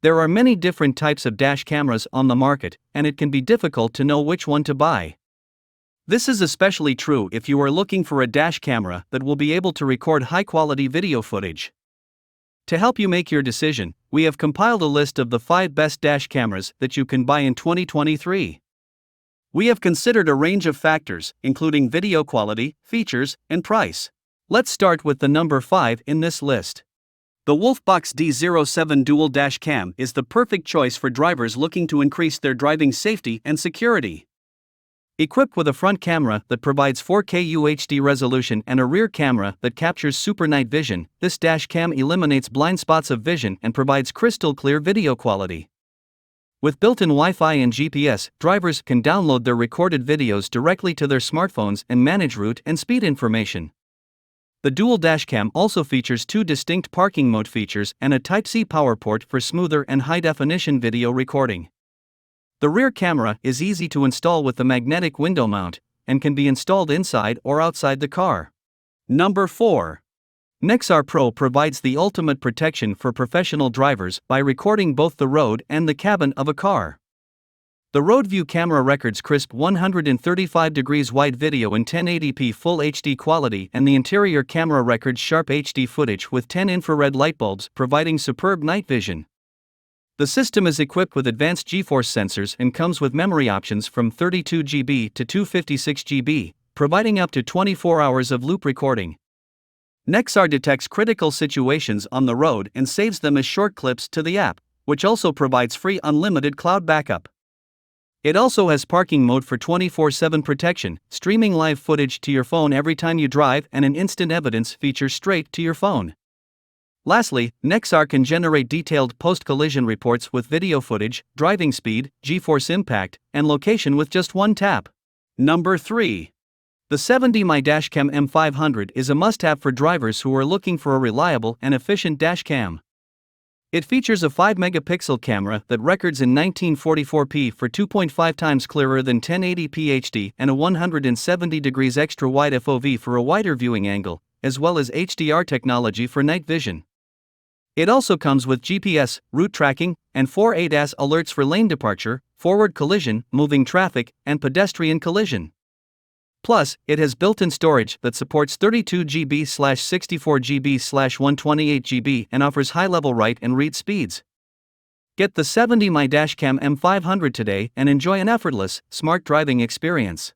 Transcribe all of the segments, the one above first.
There are many different types of dash cameras on the market, and it can be difficult to know which one to buy. This is especially true if you are looking for a dash camera that will be able to record high-quality video footage. To help you make your decision, we have compiled a list of the 5 best dash cameras that you can buy in 2023. We have considered a range of factors, including video quality, features, and price. Let's start with the number 5 in this list. The WOLFBOX D07 Dual Dash Cam is the perfect choice for drivers looking to increase their driving safety and security. Equipped with a front camera that provides 4K UHD resolution and a rear camera that captures super night vision, this dash cam eliminates blind spots of vision and provides crystal clear video quality. With built-in Wi-Fi and GPS, drivers can download their recorded videos directly to their smartphones and manage route and speed information. The dual dash cam also features 2 distinct parking mode features and a Type-C power port for smoother and high-definition video recording. The rear camera is easy to install with the magnetic window mount, and can be installed inside or outside the car. Number 4. Nexar Pro provides the ultimate protection for professional drivers by recording both the road and the cabin of a car. The road view camera records crisp 135 degrees wide video in 1080p Full HD quality, and the interior camera records sharp HD footage with 10 infrared light bulbs providing superb night vision. The system is equipped with advanced G-force sensors and comes with memory options from 32 GB to 256 GB, providing up to 24 hours of loop recording. Nexar detects critical situations on the road and saves them as short clips to the app, which also provides free unlimited cloud backup. It also has parking mode for 24/7 protection, streaming live footage to your phone every time you drive, and an instant evidence feature straight to your phone. Lastly, Nexar can generate detailed post-collision reports with video footage, driving speed, G-force impact, and location with just one tap. Number 3. The 70mm Dash Cam M500 is a must-have for drivers who are looking for a reliable and efficient dash cam. It features a 5-megapixel camera that records in 1944p for 2.5 times clearer than 1080p HD and a 170 degrees extra wide FOV for a wider viewing angle, as well as HDR technology for night vision. It also comes with GPS, route tracking, and 4 ADAS alerts for lane departure, forward collision, moving traffic, and pedestrian collision. Plus, it has built-in storage that supports 32 GB/64 GB/128 GB and offers high-level write and read speeds. Get the 70mm Dash Cam M500 today and enjoy an effortless, smart driving experience.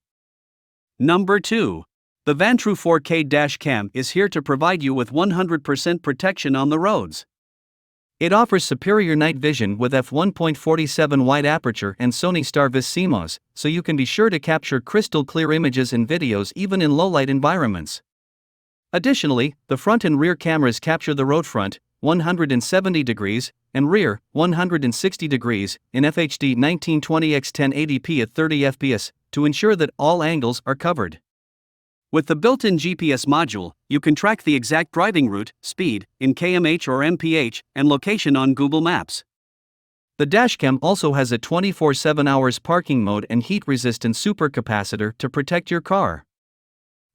Number 2. The Vantrue 4K Dash Cam is here to provide you with 100% protection on the roads. It offers superior night vision with f1.47 wide aperture and Sony Starvis CMOS, so you can be sure to capture crystal clear images and videos even in low-light environments. Additionally, the front and rear cameras capture the road front, 170 degrees, and rear, 160 degrees, in FHD 1920x 1080p at 30 fps, to ensure that all angles are covered. With the built-in GPS module, you can track the exact driving route, speed, in km/h or mph, and location on Google Maps. The dashcam also has a 24/7 hours parking mode and heat-resistant supercapacitor to protect your car.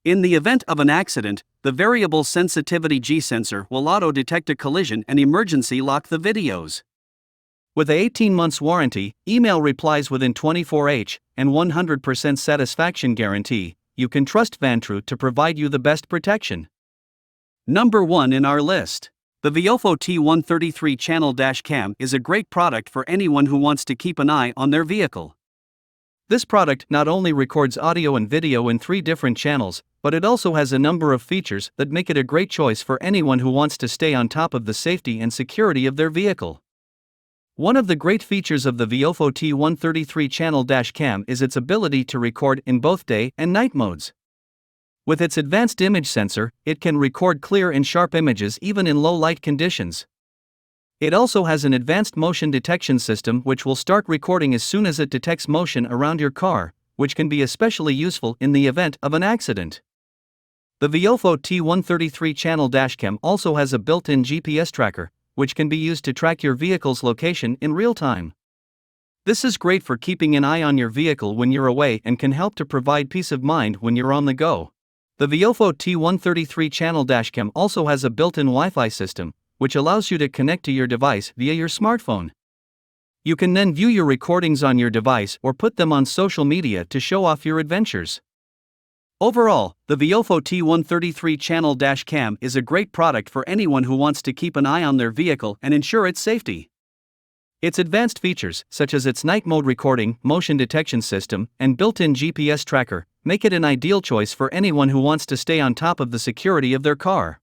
In the event of an accident, the variable sensitivity G-sensor will auto-detect a collision and emergency lock the videos. With a 18 months warranty, email replies within 24h, and 100% satisfaction guarantee, you can trust Vantrue to provide you the best protection. Number 1 in our list. The VIOFO T133 Channel Dash Cam is a great product for anyone who wants to keep an eye on their vehicle. This product not only records audio and video in 3 different channels, but it also has a number of features that make it a great choice for anyone who wants to stay on top of the safety and security of their vehicle. One of the great features of the VIOFO T133 Channel Dash Cam is its ability to record in both day and night modes. With its advanced image sensor, it can record clear and sharp images even in low light conditions. It also has an advanced motion detection system which will start recording as soon as it detects motion around your car, which can be especially useful in the event of an accident. The VIOFO T133 Channel Dash Cam also has a built-in GPS tracker, which can be used to track your vehicle's location in real time. This is great for keeping an eye on your vehicle when you're away and can help to provide peace of mind when you're on the go. The VIOFO T133 Channel Dash Cam also has a built-in Wi-Fi system, which allows you to connect to your device via your smartphone. You can then view your recordings on your device or put them on social media to show off your adventures. Overall, the VIOFO T133 channel dash cam is a great product for anyone who wants to keep an eye on their vehicle and ensure its safety. Its advanced features, such as its night mode recording, motion detection system, and built-in GPS tracker, make it an ideal choice for anyone who wants to stay on top of the security of their car.